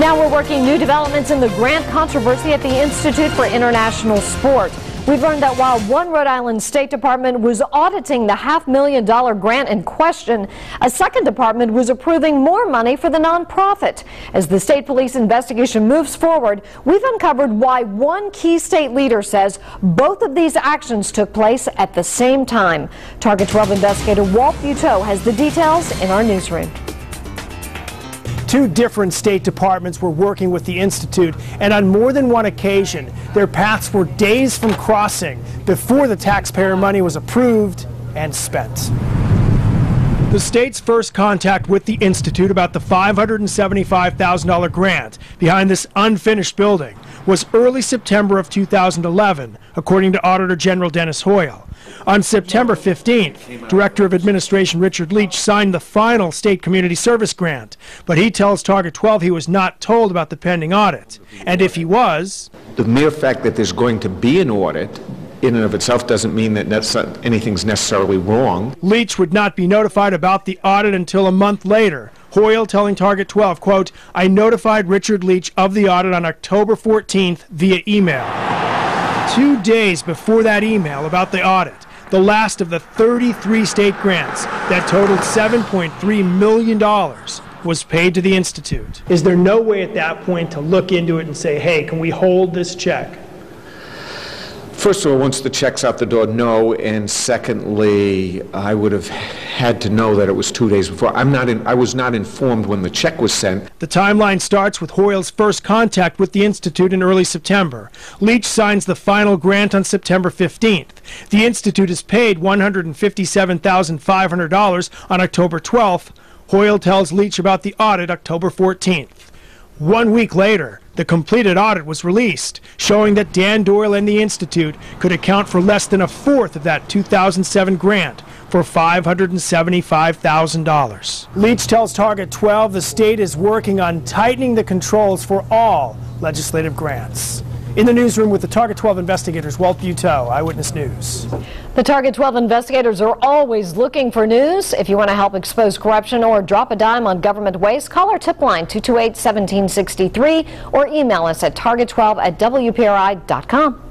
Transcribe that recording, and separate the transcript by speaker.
Speaker 1: Now we're working new developments in the grant controversy at the Institute for International Sport. We've learned that while one Rhode Island State Department was auditing the $500,000 grant in question, a second department was approving more money for the nonprofit. As the state police investigation moves forward, we've uncovered why one key state leader says both of these actions took place at the same time. Target 12 investigator Walt Buteau has the details in our newsroom.
Speaker 2: Two different state departments were working with the Institute, and on more than one occasion, their paths were days from crossing before the taxpayer money was approved and spent. The state's first contact with the Institute about the $575,000 grant behind this unfinished building was early September of 2011, according to Auditor General Dennis Hoyle. On September 15th, Director of Administration Richard Leach signed the final state community service grant, but he tells Target 12 he was not told about the pending audit. And if he was,
Speaker 3: the mere fact that there's going to be an audit in and of itself doesn't mean that anything's necessarily wrong.
Speaker 2: Leach would not be notified about the audit until a month later. Hoyle telling Target 12, quote, "I notified Richard Leach of the audit on October 14th via email." 2 days before that email about the audit, the last of the 33 state grants that totaled $7.3 million was paid to the Institute. Is there no way at that point to look into it and say, hey, can we hold this check?
Speaker 3: First of all, once the check's out the door, no. And secondly, I would have had to know that it was 2 days before. I was not informed when the check was sent.
Speaker 2: The timeline starts with Hoyle's first contact with the Institute in early September. Leach signs the final grant on September 15th. The Institute is paid $157,500 on October 12th. Hoyle tells Leach about the audit October 14th. 1 week later, the completed audit was released, showing that Dan Doyle and the Institute could account for less than a fourth of that 2007 grant for $575,000. Leach tells Target 12 the state is working on tightening the controls for all legislative grants. In the newsroom with the Target 12 investigators, Walt Buteau, Eyewitness News.
Speaker 1: The Target 12 investigators are always looking for news. If you want to help expose corruption or drop a dime on government waste, call our tip line 228-1763 or email us at target12@wpri.com.